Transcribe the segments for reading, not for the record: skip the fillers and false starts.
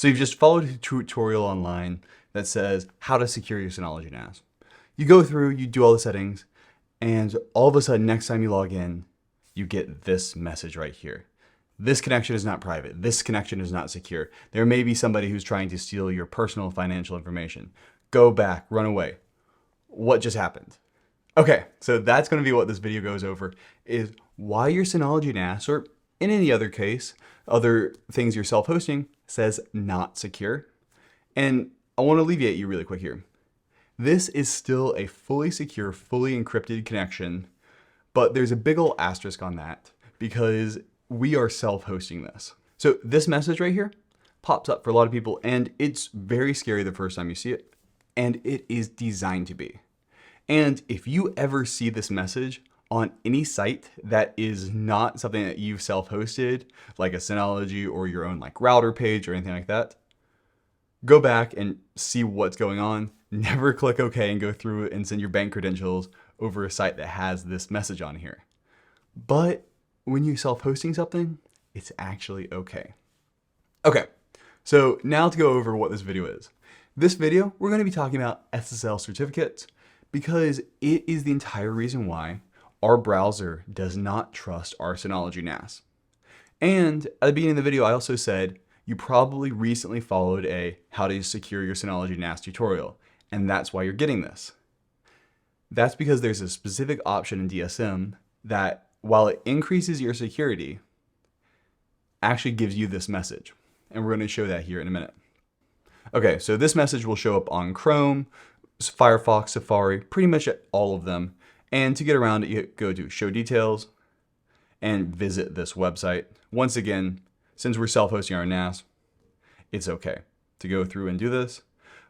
So you've just followed a tutorial online that says how to secure your Synology NAS. You go through, you do all the settings, and all of a sudden, next time you log in, you get this message right here. This connection is not private. This connection is not secure. There may be somebody who's trying to steal your personal financial information. Go back, run away. What just happened? Okay, so that's going to be what this video goes over, is why your Synology NAS, or in any other case, other things you're self-hosting, says not secure. And I want to alleviate you really quick here. This is still a fully secure, fully encrypted connection, but there's a big ol' asterisk on that because we are self-hosting this. So this message right here pops up for a lot of people, and it's very scary the first time you see it, and it is designed to be. And if you ever see this message on any site that is not something that you've self-hosted, like a Synology or your own like router page or anything like that, go back and see what's going on. Never click OK and go through and send your bank credentials over a site that has this message on here. But when you're self-hosting something, it's actually okay. Okay, so now to go over what this video is. This video, we're going to be talking about SSL certificates because it is the entire reason why our browser does not trust our Synology NAS. And at the beginning of the video, I also said you probably recently followed a how to secure your Synology NAS tutorial, and that's why you're getting this. That's because there's a specific option in DSM that, while it increases your security, actually gives you this message. And we're going to show that here in a minute. Okay, so this message will show up on Chrome, Firefox, Safari, pretty much all of them. And to get around it, you go to Show Details and visit this website. Once again, since we're self-hosting our NAS, it's okay to go through and do this.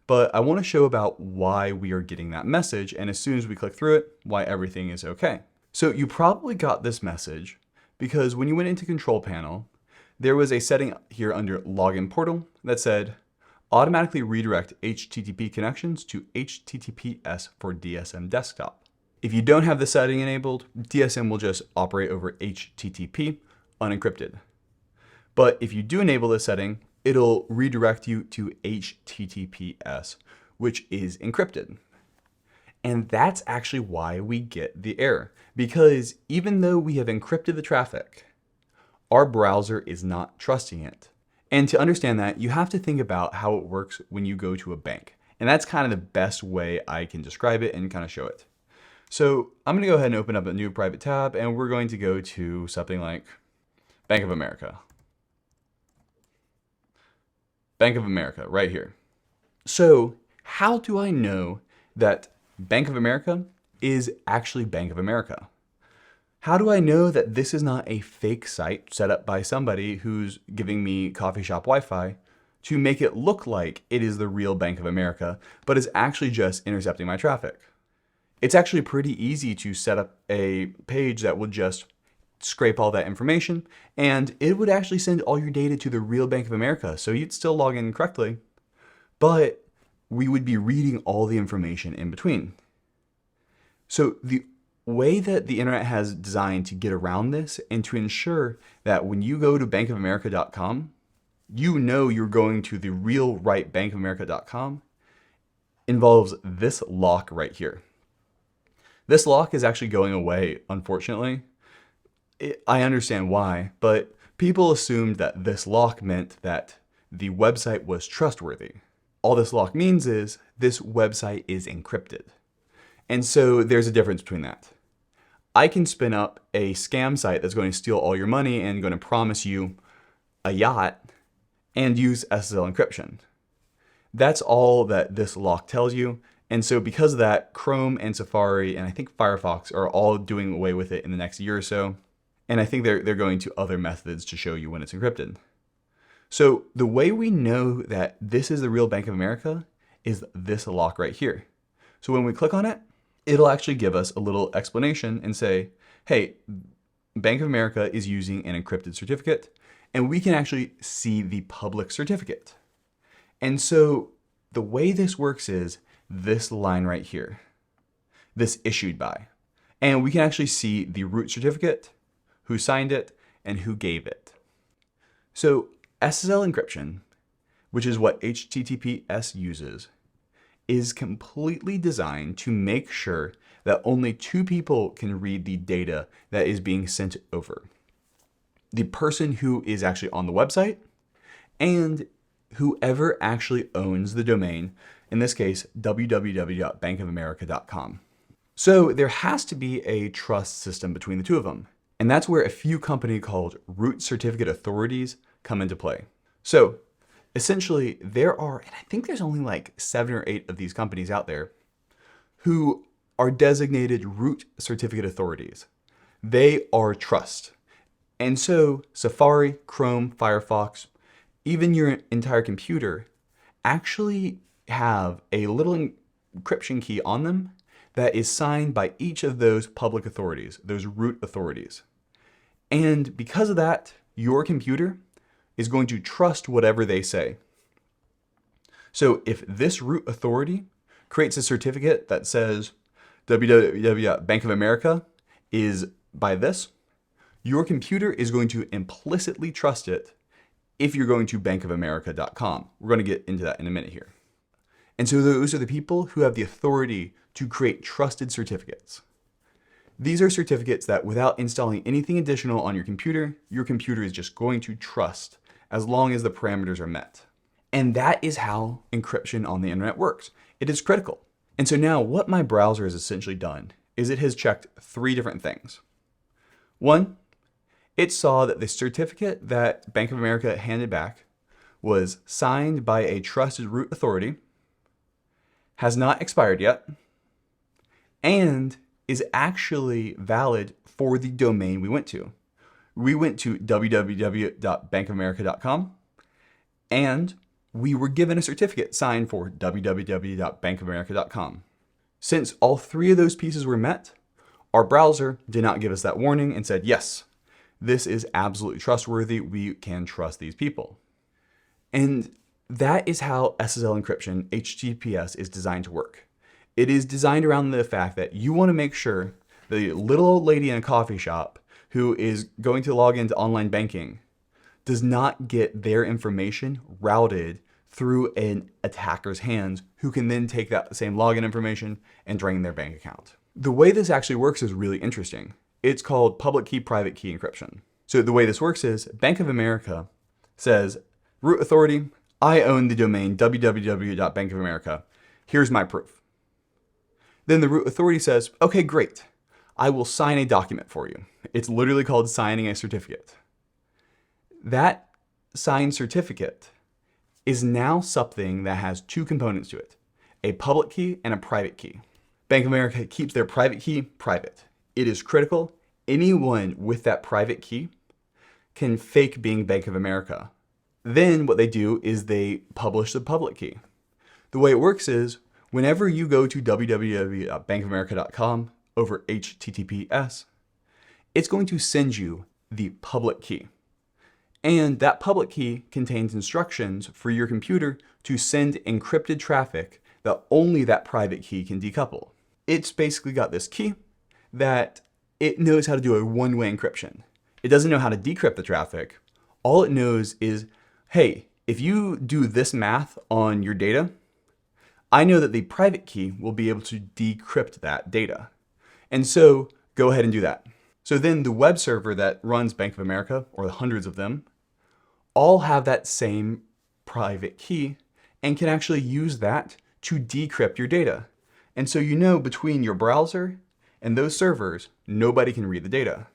But I want to show about why we are getting that message, and as soon as we click through it, why everything is okay. So you probably got this message because when you went into Control Panel, there was a setting here under Login Portal that said, automatically redirect HTTP connections to HTTPS for DSM Desktop. If you don't have the setting enabled, DSM will just operate over HTTP unencrypted. But if you do enable this setting, it'll redirect you to HTTPS, which is encrypted. And that's actually why we get the error, because even though we have encrypted the traffic, our browser is not trusting it. And to understand that, you have to think about how it works when you go to a bank. And that's kind of the best way I can describe it and kind of show it. So I'm going to go ahead and open up a new private tab, and we're going to go to something like Bank of America. Bank of America, right here. So how do I know that Bank of America is actually Bank of America? How do I know that this is not a fake site set up by somebody who's giving me coffee shop Wi-Fi to make it look like it is the real Bank of America, but is actually just intercepting my traffic? It's actually pretty easy to set up a page that would just scrape all that information, and it would actually send all your data to the real Bank of America. So you'd still log in correctly, but we would be reading all the information in between. So the way that the internet has designed to get around this and to ensure that when you go to bankofamerica.com, you know you're going to the real right bankofamerica.com involves this lock right here. This lock is actually going away, unfortunately. I understand why, but people assumed that this lock meant that the website was trustworthy. All this lock means is this website is encrypted. And so there's a difference between that. I can spin up a scam site that's going to steal all your money and going to promise you a yacht and use SSL encryption. That's all that this lock tells you. And so because of that, Chrome and Safari and I think Firefox are all doing away with it in the next year or so. And I think they're going to other methods to show you when it's encrypted. So the way we know that this is the real Bank of America is this lock right here. So when we click on it, it'll actually give us a little explanation and say, hey, Bank of America is using an encrypted certificate, and we can actually see the public certificate. And so the way this works is this line right here, this issued by, and we can actually see the root certificate, who signed it, and who gave it. So SSL encryption which is what HTTPS uses, is completely designed to make sure that only two people can read the data that is being sent over. The person who is actually on the website and whoever actually owns the domain, in this case, www.bankofamerica.com. So there has to be a trust system between the two of them. And that's where a few companies called root certificate authorities come into play. So essentially there are, and I think there's only like 7 or 8 of these companies out there who are designated root certificate authorities. They are trust. And so Safari, Chrome, Firefox, even your entire computer actually have a little encryption key on them that is signed by each of those public authorities, those root authorities. And because of that, your computer is going to trust whatever they say. So if this root authority creates a certificate that says www.bankofamerica is by this, your computer is going to implicitly trust it if you're going to bankofamerica.com. We're going to get into that in a minute here. And so those are the people who have the authority to create trusted certificates. These are certificates that without installing anything additional on your computer is just going to trust as long as the parameters are met. And that is how encryption on the internet works. It is critical. And so now what my browser has essentially done is it has checked 3 different things. 1, it saw that the certificate that Bank of America handed back was signed by a trusted root authority, has not expired yet, and is actually valid for the domain we went to. We went to www.bankofamerica.com, and we were given a certificate signed for www.bankofamerica.com. Since all 3 of those pieces were met, our browser did not give us that warning and said, yes, this is absolutely trustworthy. We can trust these people. And that is how SSL encryption, HTTPS, is designed to work. It is designed around the fact that you want to make sure the little old lady in a coffee shop who is going to log into online banking does not get their information routed through an attacker's hands who can then take that same login information and drain their bank account. The way this actually works is really interesting. It's called public key, private key encryption. So the way this works is Bank of America says, root authority, I own the domain www.bankofamerica. Here's my proof. Then the root authority says, okay, great. I will sign a document for you. It's literally called signing a certificate. That signed certificate is now something that has 2 components to it, a public key and a private key. Bank of America keeps their private key private. It is critical. Anyone with that private key can fake being Bank of America. Then what they do is they publish the public key. The way it works is whenever you go to www.bankofamerica.com over HTTPS, it's going to send you the public key. And that public key contains instructions for your computer to send encrypted traffic that only that private key can decouple. It's basically got this key that it knows how to do a one-way encryption. It doesn't know how to decrypt the traffic. All it knows is, hey, if you do this math on your data, I know that the private key will be able to decrypt that data. And so go ahead and do that. So then the web server that runs Bank of America, or the hundreds of them, all have that same private key and can actually use that to decrypt your data. And so you know between your browser and those servers, nobody can read the data.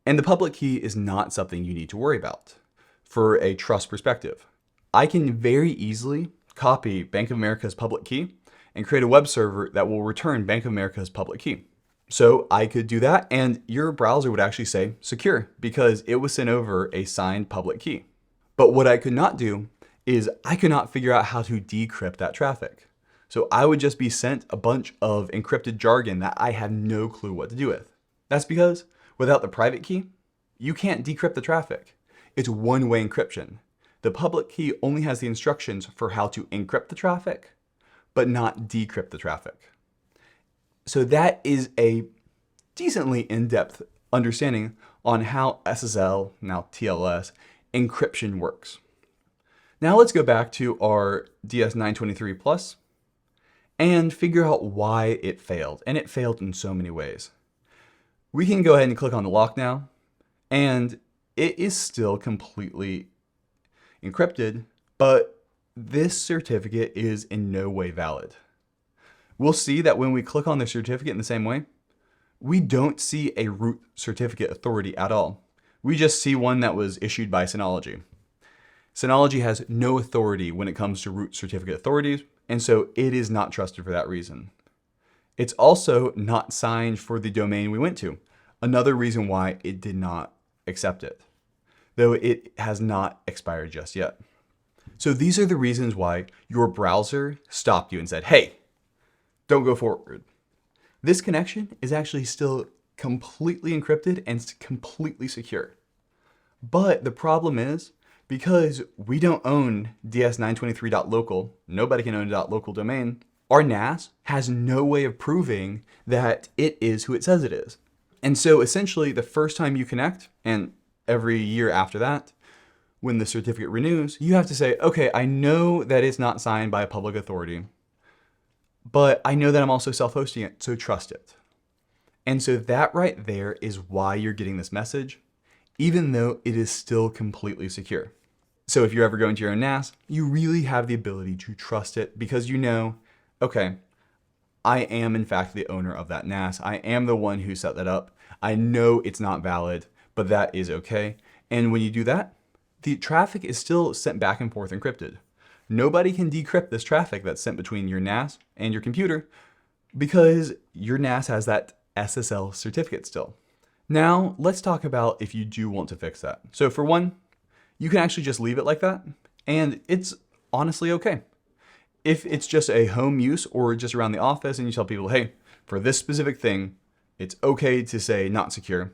And the public key is not something you need to worry about for a trust perspective. I can very easily copy Bank of America's public key and create a web server that will return Bank of America's public key. So I could do that and your browser would actually say secure because it was sent over a signed public key. But what I could not do is I could not figure out how to decrypt that traffic. So I would just be sent a bunch of encrypted jargon that I had no clue what to do with. That's because without the private key, you can't decrypt the traffic. It's one-way encryption. The public key only has the instructions for how to encrypt the traffic, but not decrypt the traffic. So that is a decently in-depth understanding on how SSL, now TLS, encryption works. Now let's go back to our DS923 Plus and figure out why it failed. And it failed in so many ways. We can go ahead and click on the lock now, and it is still completely encrypted, but this certificate is in no way valid. We'll see that when we click on the certificate in the same way, we don't see a root certificate authority at all. We just see one that was issued by Synology. Synology has no authority when it comes to root certificate authorities, and so it is not trusted for that reason. It's also not signed for the domain we went to, another reason why it did not accept it, though it has not expired just yet. So these are the reasons why your browser stopped you and said, hey, don't go forward. This connection is actually still completely encrypted and completely secure. But the problem is, because we don't own ds923.local, nobody can own a .local domain, our NAS has no way of proving that it is who it says it is. And so essentially the first time you connect, and every year after that, when the certificate renews, you have to say, okay, I know that it's not signed by a public authority, but I know that I'm also self-hosting it, so trust it. And so that right there is why you're getting this message, even though it is still completely secure. So if you're ever going to your own NAS, you really have the ability to trust it because you know, okay, I am in fact the owner of that NAS. I am the one who set that up. I know it's not valid, but that is okay. And when you do that, the traffic is still sent back and forth encrypted. Nobody can decrypt this traffic that's sent between your NAS and your computer because your NAS has that SSL certificate still. Now, let's talk about if you do want to fix that. So for one, you can actually just leave it like that, and it's honestly okay. If it's just a home use or just around the office and you tell people, hey, for this specific thing, it's okay to say not secure,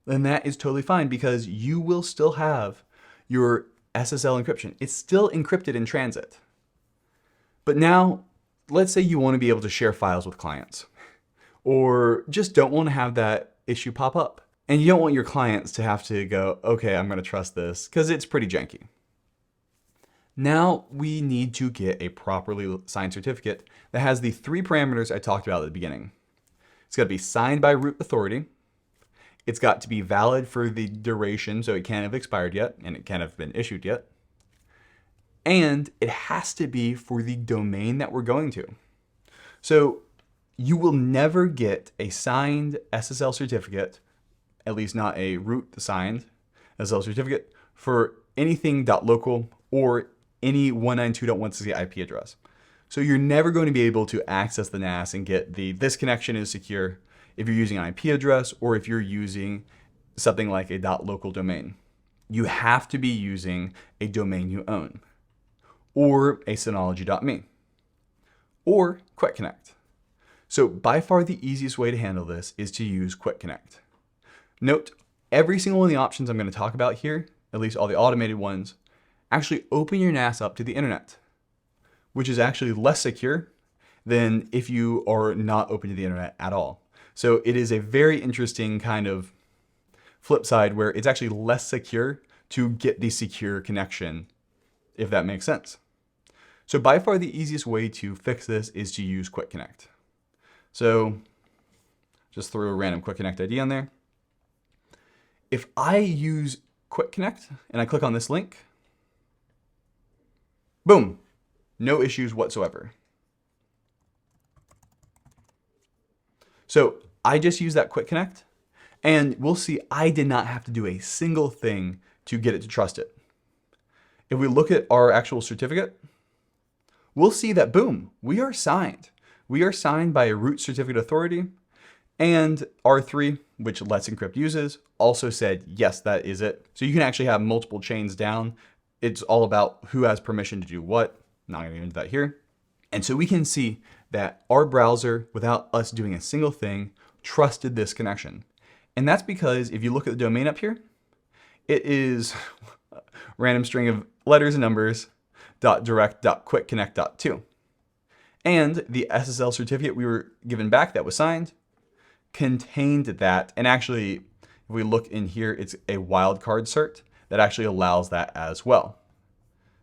then that is totally fine because you will still have your SSL encryption. It's still encrypted in transit. But now, let's say you want to be able to share files with clients, or just don't want to have that issue pop up. And you don't want your clients to have to go, okay, I'm going to trust this because it's pretty janky. Now we need to get a properly signed certificate that has the 3 parameters I talked about at the beginning. It's got to be signed by root authority. It's got to be valid for the duration, so it can't have expired yet, and it can't have been issued yet. And it has to be for the domain that we're going to. So you will never get a signed SSL certificate, at least not a root signed SSL certificate, for anything .local or any 192.168 IP address. So you're never going to be able to access the NAS and get this connection is secure if you're using an IP address or if you're using something like a .local domain. You have to be using a domain you own, or a Synology.me, or QuickConnect. So by far the easiest way to handle this is to use QuickConnect. Note, every single one of the options I'm going to talk about here, at least all the automated ones, actually open your NAS up to the internet, which is actually less secure than if you are not open to the internet at all. So it is a very interesting kind of flip side where it's actually less secure to get the secure connection, if that makes sense. So by far the easiest way to fix this is to use QuickConnect. So just throw a random QuickConnect ID on there. If I use QuickConnect and I click on this link, boom, no issues whatsoever. So I just use that QuickConnect, and we'll see I did not have to do a single thing to get it to trust it. If we look at our actual certificate, we'll see that, boom, we are signed. We are signed by a root certificate authority, and R3, which Let's Encrypt uses, also said, yes, that is it. So you can actually have multiple chains down. It's all about who has permission to do what. Not going to get into that here. And so we can see that our browser, without us doing a single thing, trusted this connection. And that's because if you look at the domain up here, it is a random string of letters and numbers, .direct.quickconnect.to. And the SSL certificate we were given back that was signed contained that. And actually, if we look in here, it's a wildcard cert that actually allows that as well.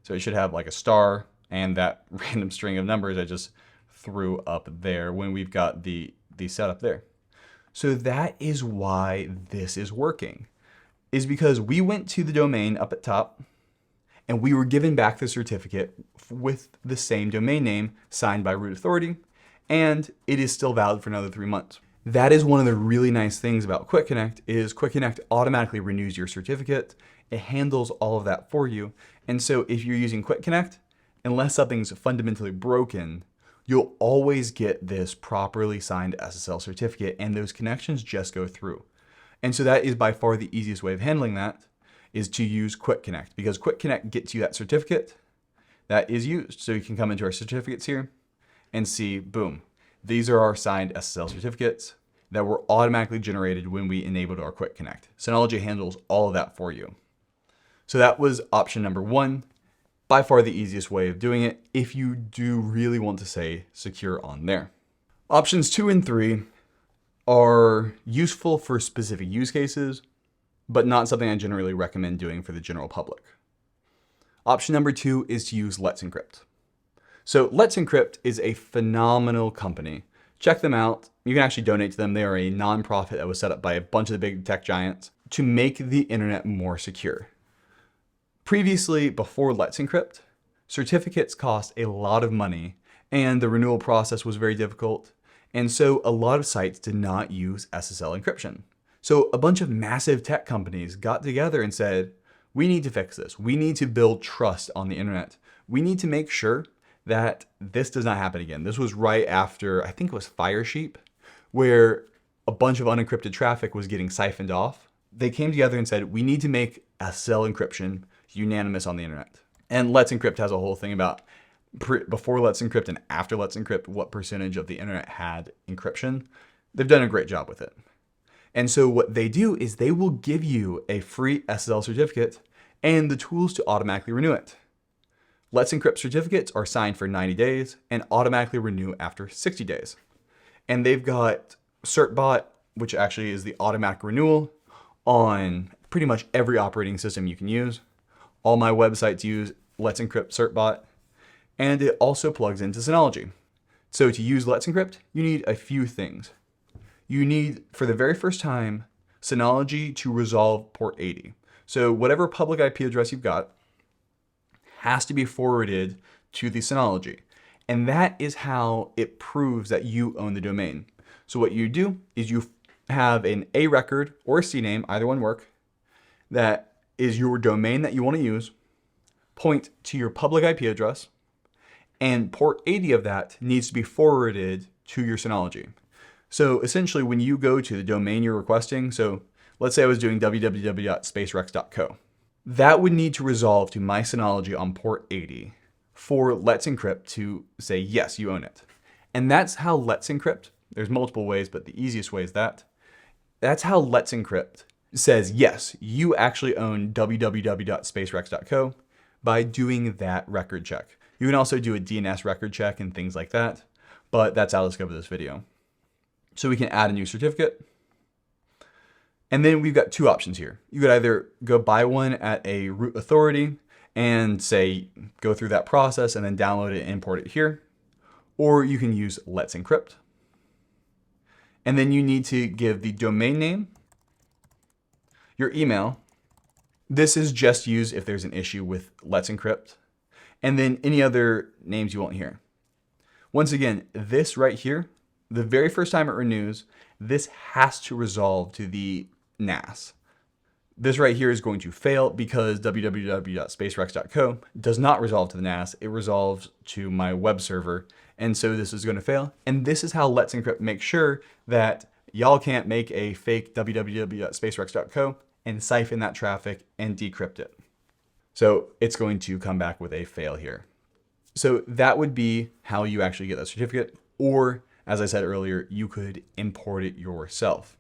So it should have like a star and that random string of numbers I just threw up there when we've got the setup there. So that is why this is working, is because we went to the domain up at top and we were given back the certificate with the same domain name signed by root authority, and it is still valid for another 3 months. That is one of the really nice things about QuickConnect is QuickConnect automatically renews your certificate. It handles all of that for you. And so if you're using QuickConnect, unless something's fundamentally broken, you'll always get this properly signed SSL certificate and those connections just go through. And so that is by far the easiest way of handling that is to use QuickConnect, because QuickConnect gets you that certificate that is used. So you can come into our certificates here and see, boom, these are our signed SSL certificates that were automatically generated when we enabled our QuickConnect. Synology handles all of that for you. So that was option number 1, by far the easiest way of doing it if you do really want to say secure on there. Options 2 and 3 are useful for specific use cases, but not something I generally recommend doing for the general public. Option number 2 is to use Let's Encrypt. So Let's Encrypt is a phenomenal company. Check them out. You can actually donate to them. They are a nonprofit that was set up by a bunch of the big tech giants to make the internet more secure. Previously, before Let's Encrypt, certificates cost a lot of money and the renewal process was very difficult. And so a lot of sites did not use SSL encryption. So a bunch of massive tech companies got together and said, we need to fix this. We need to build trust on the internet. We need to make sure that this does not happen again. This was right after, I think it was Firesheep, where a bunch of unencrypted traffic was getting siphoned off. They came together and said, we need to make SSL encryption unanimous on the internet. And Let's Encrypt has a whole thing about before Let's Encrypt and after Let's Encrypt, what percentage of the internet had encryption. They've done a great job with it. And so what they do is they will give you a free SSL certificate and the tools to automatically renew it. Let's Encrypt certificates are signed for 90 days and automatically renew after 60 days. And they've got CertBot, which actually is the automatic renewal on pretty much every operating system you can use. All my websites use Let's Encrypt CertBot, and it also plugs into Synology. So to use Let's Encrypt, you need a few things. You need, for the very first time, Synology to resolve port 80. So whatever public IP address you've got has to be forwarded to the Synology. And that is how it proves that you own the domain. So what you do is you have an A record or a CNAME, either one work, that is your domain that you want to use, point to your public IP address, and port 80 of that needs to be forwarded to your Synology. So essentially when you go to the domain you're requesting, so let's say I was doing www.spacerex.co. That would need to resolve to my Synology on port 80 for Let's Encrypt to say, yes, you own it. And that's how Let's Encrypt, there's multiple ways, but the easiest way is that. That's how Let's Encrypt says, yes, you actually own www.spacerex.co by doing that record check. You can also do a DNS record check and things like that, but that's out of the scope of this video. So we can add a new certificate. And then we've got two options here. You could either go buy one at a root authority and say, go through that process and then download it and import it here. Or you can use Let's Encrypt. And then you need to give the domain name, your email. This is just used if there's an issue with Let's Encrypt. And then any other names you want here. Once again, this right here, the very first time it renews, this has to resolve to the NAS. This right here is going to fail because www.spacerex.co does not resolve to the NAS. It resolves to my web server. And so this is going to fail. And this is how Let's Encrypt makes sure that y'all can't make a fake www.spacerex.co and siphon that traffic and decrypt it. So it's going to come back with a fail here. So that would be how you actually get that certificate. Or as I said earlier, you could import it yourself.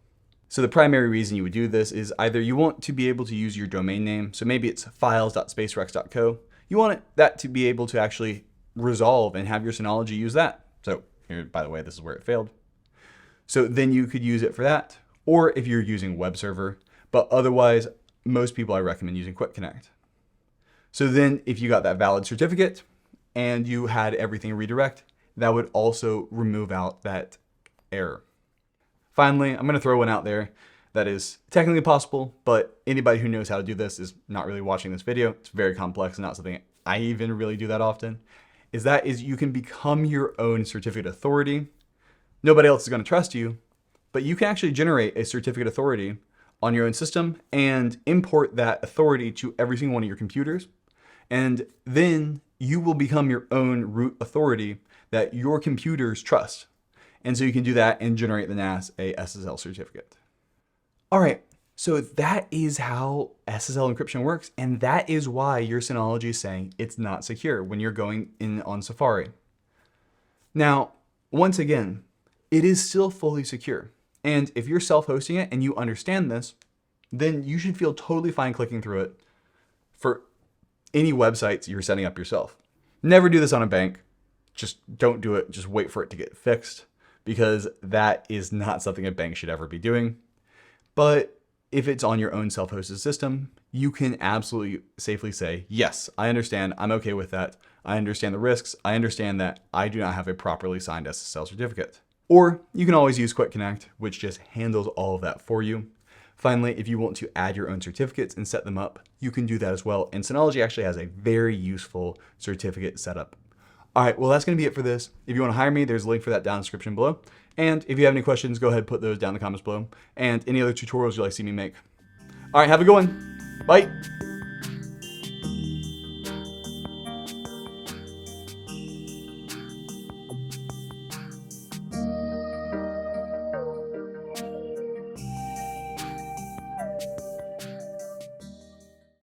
So the primary reason you would do this is either you want to be able to use your domain name. So maybe it's files.spacerex.co. You want that to be able to actually resolve and have your Synology use that. So here, by the way, this is where it failed. So then you could use it for that. Or if you're using web server, but otherwise, most people I recommend using QuickConnect. So then if you got that valid certificate and you had everything redirect, that would also remove out that error. Finally, I'm going to throw one out there that is technically possible, but anybody who knows how to do this is not really watching this video. It's very complex and not something I even really do that often. Is you can become your own certificate authority. Nobody else is going to trust you, but you can actually generate a certificate authority on your own system and import that authority to every single one of your computers. And then you will become your own root authority that your computers trust. And so you can do that and generate the NAS a SSL certificate. All right, so that is how SSL encryption works. And that is why your Synology is saying it's not secure when you're going in on Safari. Now, once again, it is still fully secure. And if you're self-hosting it and you understand this, then you should feel totally fine clicking through it for any websites you're setting up yourself. Never do this on a bank. Just don't do it. Just wait for it to get fixed, because that is not something a bank should ever be doing. But if it's on your own self-hosted system, you can absolutely safely say, yes, I understand. I'm okay with that. I understand the risks. I understand that I do not have a properly signed SSL certificate. Or you can always use QuickConnect, which just handles all of that for you. Finally, if you want to add your own certificates and set them up, you can do that as well. And Synology actually has a very useful certificate setup. All right, well, that's going to be it for this. If you want to hire me, there's a link for that down in the description below. And if you have any questions, go ahead and put those down in the comments below. And any other tutorials you'd like to see me make. All right, have a good one. Bye.